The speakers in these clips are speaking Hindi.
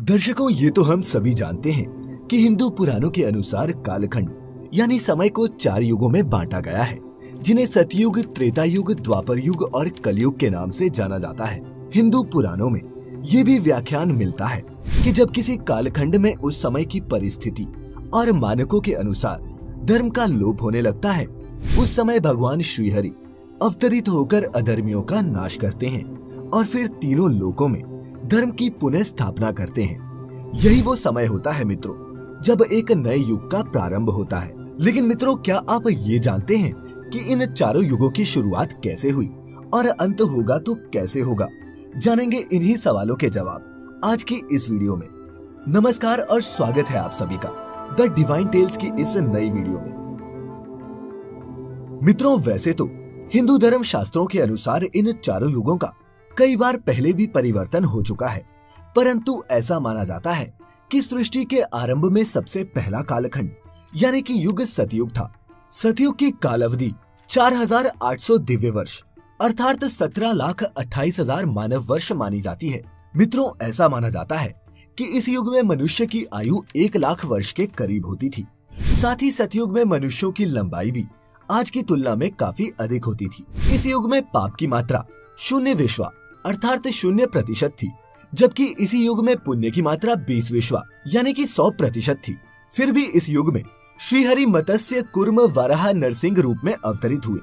दर्शकों, ये तो हम सभी जानते हैं कि हिंदू पुराणों के अनुसार कालखंड यानी समय को 4 युगों में बांटा गया है, जिन्हें सतयुग, त्रेता युग, द्वापर युग और कलयुग के नाम से जाना जाता है। हिंदू पुराणों में ये भी व्याख्यान मिलता है कि जब किसी कालखंड में उस समय की परिस्थिति और मानकों के अनुसार धर्म का लोप होने लगता है, उस समय भगवान श्रीहरि अवतरित होकर अधर्मियों का नाश करते हैं और फिर तीनों लोकों में धर्म की पुनः स्थापना करते हैं। यही वो समय होता है मित्रों, जब एक नए युग का प्रारंभ होता है। लेकिन मित्रों, क्या आप ये जानते हैं कि इन चारों युगों की शुरुआत कैसे हुई और अंत होगा तो कैसे होगा? जानेंगे इन्हीं सवालों के जवाब आज की इस वीडियो में। नमस्कार और स्वागत है आप सभी का द डिवाइन टेल्स की इस नई वीडियो में। मित्रों, वैसे तो हिंदू धर्म शास्त्रों के अनुसार इन चारों युगों का कई बार पहले भी परिवर्तन हो चुका है, परंतु ऐसा माना जाता है कि सृष्टि के आरंभ में सबसे पहला कालखंड यानी कि युग सतयुग था। सतयुग की काल अवधि 4800 दिव्य वर्ष अर्थात 17,28,000 मानव वर्ष मानी जाती है। मित्रों, ऐसा माना जाता है कि इस युग में मनुष्य की आयु 1 लाख वर्ष के करीब होती थी। साथ ही सतयुग में मनुष्यों की लंबाई भी आज की तुलना में काफी अधिक होती थी। इस युग में पाप की मात्रा 0 विश्वा अर्थात 0% थी, जबकि इसी युग में पुण्य की मात्रा 20 विश्वा यानी कि 100% थी। फिर भी इस युग में श्रीहरि मत्स्य कूर्म वराह नरसिंह रूप में अवतरित हुए।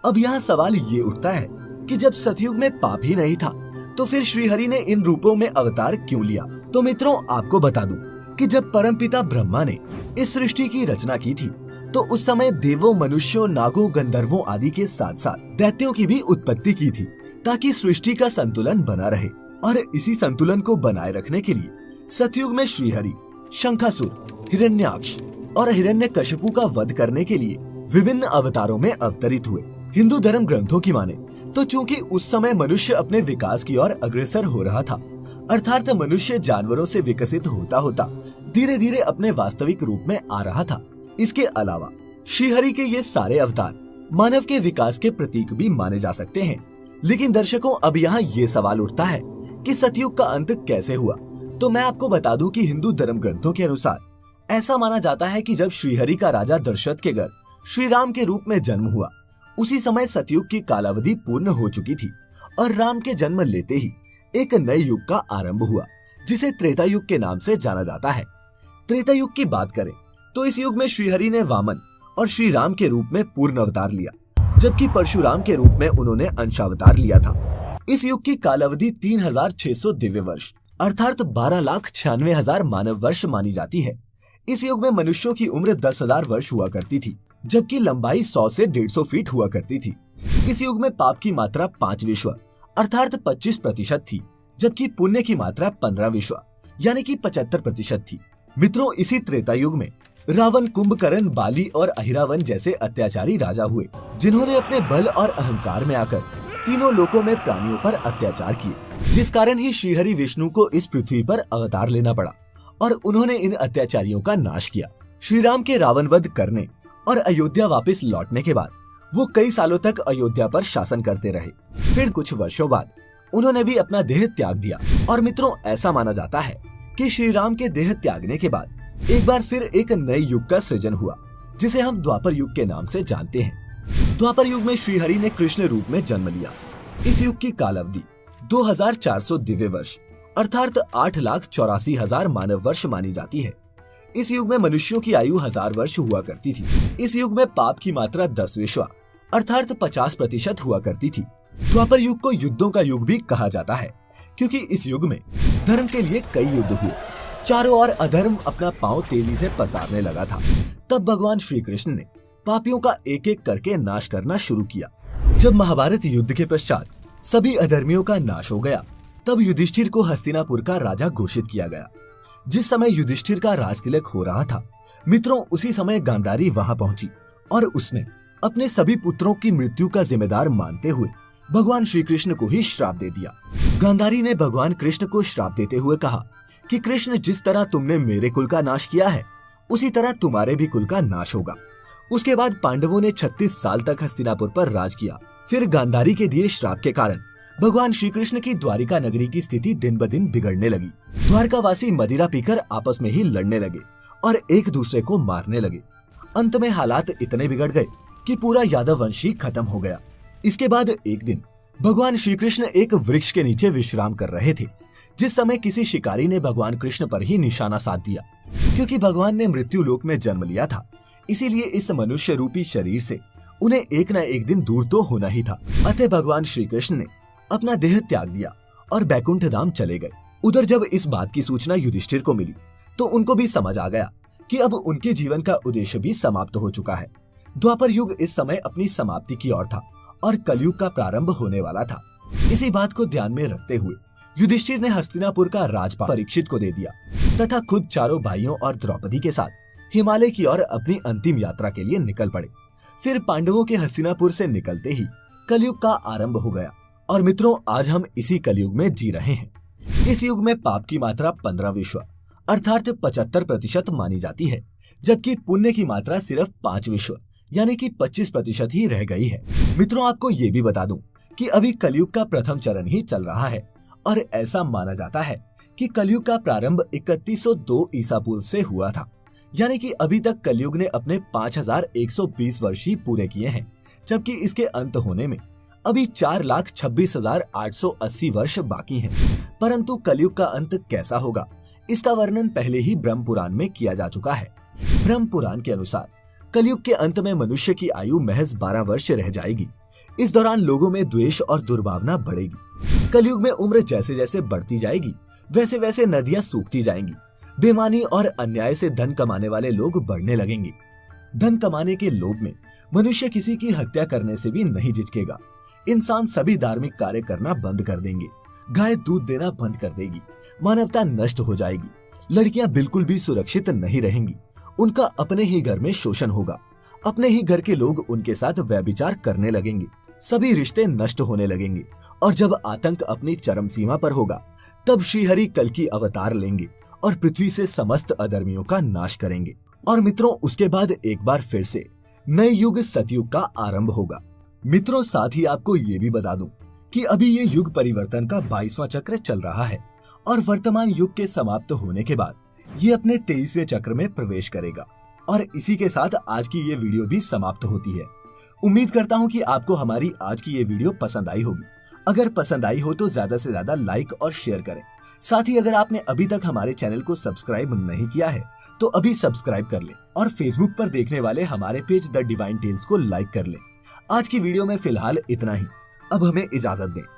अब यहाँ सवाल ये उठता है कि जब सतयुग में पाप ही नहीं था तो फिर श्रीहरि ने इन रूपों में अवतार क्यों लिया? तो मित्रों, आपको बता दूं कि जब परमपिता ब्रह्मा ने इस सृष्टि की रचना की थी तो उस समय देवों, मनुष्यों, नागों, गंधर्वों आदि के साथ साथ दैत्यों की भी उत्पत्ति की थी, ताकि सृष्टि का संतुलन बना रहे। और इसी संतुलन को बनाए रखने के लिए सतयुग में श्रीहरि शंखासुर, हिरण्याक्ष और हिरण्यकशिपु का वध करने के लिए विभिन्न अवतारों में अवतरित हुए। हिंदू धर्म ग्रंथों की माने तो चूंकि उस समय मनुष्य अपने विकास की ओर अग्रसर हो रहा था, अर्थात मनुष्य जानवरों से विकसित होता होता धीरे धीरे अपने वास्तविक रूप में आ रहा था। इसके अलावा श्रीहरि के ये सारे अवतार मानव के विकास के प्रतीक भी माने जा सकते हैं। लेकिन दर्शकों, अब यहाँ ये सवाल उठता है कि सतयुग का अंत कैसे हुआ? तो मैं आपको बता दूं कि हिंदू धर्म ग्रंथों के अनुसार ऐसा माना जाता है कि जब श्रीहरि का राजा दशरथ के घर श्री राम के रूप में जन्म हुआ, उसी समय सतयुग की कालावधि पूर्ण हो चुकी थी और राम के जन्म लेते ही एक नए युग का आरंभ हुआ, जिसे त्रेता युग के नाम से जाना जाता है। त्रेता युग की बात करें तो इस युग में श्रीहरि ने वामन और श्री राम के रूप में पूर्ण अवतार लिया, जबकि परशुराम के रूप में उन्होंने अंशावतार लिया था। इस युग की कालावधि 3600 दिव्य वर्ष अर्थात 12,96,000 मानव वर्ष मानी जाती है। इस युग में मनुष्यों की उम्र 10,000 वर्ष हुआ करती थी, जबकि लंबाई 100 से 150 फीट हुआ करती थी। इस युग में पाप की मात्रा 5 विश्व अर्थात 25% थी, जबकि पुण्य की मात्रा 15 विश्व यानी कि 75% थी। मित्रों, इसी त्रेता युग में रावण, कुंभकर्ण, बाली और अहिरावण जैसे अत्याचारी राजा हुए, जिन्होंने अपने बल और अहंकार में आकर तीनों लोकों में प्राणियों पर अत्याचार किए, जिस कारण ही श्रीहरि विष्णु को इस पृथ्वी पर अवतार लेना पड़ा और उन्होंने इन अत्याचारियों का नाश किया। श्री राम के रावण वध करने और अयोध्या वापस लौटने के बाद वो कई सालों तक अयोध्या पर शासन करते रहे। फिर कुछ वर्षों बाद उन्होंने भी अपना देह त्याग दिया। और मित्रों, ऐसा माना जाता है कि श्री राम के देह त्यागने के बाद एक बार फिर एक नए युग का सृजन हुआ, जिसे हम द्वापर युग के नाम से जानते हैं। द्वापर युग में श्रीहरि ने कृष्ण रूप में जन्म लिया। इस युग की काल अवधि 2400 दिव्य वर्ष अर्थात 8,84,000 मानव वर्ष मानी जाती है। इस युग में मनुष्यों की आयु 1000 वर्ष हुआ करती थी। इस युग में पाप की मात्रा 10 विश्वा अर्थात 50% हुआ करती थी। द्वापर युग को युद्धों का युग भी कहा जाता है, क्योंकि इस युग में धर्म के लिए कई युद्ध हुए। चारों ओर अधर्म अपना पांव तेजी से पसारने लगा था। तब भगवान श्री कृष्ण ने पापियों का एक एक करके नाश करना शुरू किया। जब महाभारत युद्ध के पश्चात सभी अधर्मियों का नाश हो गया, तब युधिष्ठिर को हस्तिनापुर का राजा घोषित किया गया। जिस समय युधिष्ठिर का राजतिलक हो रहा था, मित्रों, उसी समय गांधारी वहां पहुंची और उसने अपने सभी पुत्रों की मृत्यु का जिम्मेदार मानते हुए भगवान श्री कृष्ण को ही श्राप दे दिया। गांधारी ने भगवान कृष्ण को श्राप देते हुए कहा कि कृष्ण, जिस तरह तुमने मेरे कुल का नाश किया है, उसी तरह तुम्हारे भी कुल का नाश होगा। उसके बाद पांडवों ने 36 साल तक हस्तिनापुर पर राज किया। फिर गांधारी के दिए श्राप के कारण भगवान श्री कृष्ण की द्वारिका नगरी की स्थिति दिन ब दिन बिगड़ने लगी। द्वारकावासी मदिरा पीकर आपस में ही लड़ने लगे और एक दूसरे को मारने लगे। अंत में हालात इतने बिगड़ गए कि पूरा यादव वंश ही खत्म हो गया। इसके बाद एक दिन भगवान श्री कृष्ण एक वृक्ष के नीचे विश्राम कर रहे थे, जिस समय किसी शिकारी ने भगवान कृष्ण पर ही निशाना साध दिया। क्योंकि भगवान ने मृत्यु लोक में जन्म लिया था, इसीलिए इस मनुष्य रूपी शरीर से उन्हें एक न एक दिन दूर तो होना ही था। अतः भगवान श्री कृष्ण ने अपना देह त्याग दिया और बैकुंठ धाम चले गए। उधर जब इस बात की सूचना युधिष्ठिर को मिली तो उनको भी समझ आ गया कि अब उनके जीवन का उद्देश्य भी समाप्त हो चुका है। द्वापर युग इस समय अपनी समाप्ति की ओर था और कलयुग का प्रारंभ होने वाला था। इसी बात को ध्यान में रखते हुए युधिष्ठिर ने हस्तिनापुर का राजपाट परीक्षित को दे दिया तथा खुद चारों भाइयों और द्रौपदी के साथ हिमालय की ओर अपनी अंतिम यात्रा के लिए निकल पड़े। फिर पांडवों के हस्तिनापुर से निकलते ही कलयुग का आरंभ हो गया। और मित्रों, आज हम इसी कलयुग में जी रहे हैं। इस युग में पाप की मात्रा 15 विश्व अर्थात 75% मानी जाती है, जबकि पुण्य की मात्रा सिर्फ 5 विश्व यानी कि 25% ही रह गई है। मित्रों, आपको ये भी बता दूं कि अभी कलयुग का प्रथम चरण ही चल रहा है और ऐसा माना जाता है कि कलयुग का प्रारंभ 3102 ईसा पूर्व से हुआ था, यानी कि अभी तक कलयुग ने अपने 5120 वर्ष ही पूरे किए हैं, जबकि इसके अंत होने में अभी 4,26,880 वर्ष बाकी हैं। परंतु कलयुग का अंत कैसा होगा, इसका वर्णन पहले ही ब्रह्म पुराण में किया जा चुका है। ब्रह्म पुराण के अनुसार कलयुग के अंत में मनुष्य की आयु महज 12 वर्ष रह जाएगी। इस दौरान लोगों में द्वेष और दुर्भावना बढ़ेगी। कलयुग में उम्र जैसे जैसे बढ़ती जाएगी, वैसे वैसे नदियां सूखती जाएंगी। बेईमानी और अन्याय से धन कमाने वाले लोग बढ़ने लगेंगे। धन कमाने के लोभ में मनुष्य किसी की हत्या करने से भी नहीं झिझकेगा। इंसान सभी धार्मिक कार्य करना बंद कर देंगे। गाय दूध देना बंद कर देगी। मानवता नष्ट हो जाएगी। लड़कियां बिल्कुल भी सुरक्षित नहीं रहेंगी। उनका अपने ही घर में शोषण होगा। अपने ही घर के लोग उनके साथ व्यभिचार करने लगेंगे। सभी रिश्ते नष्ट होने लगेंगे। और जब आतंक अपनी चरम सीमा पर होगा, तब श्रीहरि कल की अवतार लेंगे और पृथ्वी से समस्त अधर्मियों का नाश करेंगे। और मित्रों, उसके बाद एक बार फिर से नए युग सतयुग का आरंभ होगा। मित्रों, साथ ही आपको ये भी बता दूं कि अभी ये युग परिवर्तन का 22वां चक्र चल रहा है और वर्तमान युग के समाप्त होने के बाद ये अपने 23वें चक्र में प्रवेश करेगा। और इसी के साथ आज की ये वीडियो भी समाप्त होती है। उम्मीद करता हूँ कि आपको हमारी आज की ये वीडियो पसंद आई होगी। अगर पसंद आई हो तो ज्यादा से ज्यादा लाइक और शेयर करें। साथ ही अगर आपने अभी तक हमारे चैनल को सब्सक्राइब नहीं किया है तो अभी सब्सक्राइब कर लें और फेसबुक पर देखने वाले हमारे पेज द डिवाइन टेल्स को लाइक कर लें। आज की वीडियो में फिलहाल इतना ही। अब हमें इजाजत दें।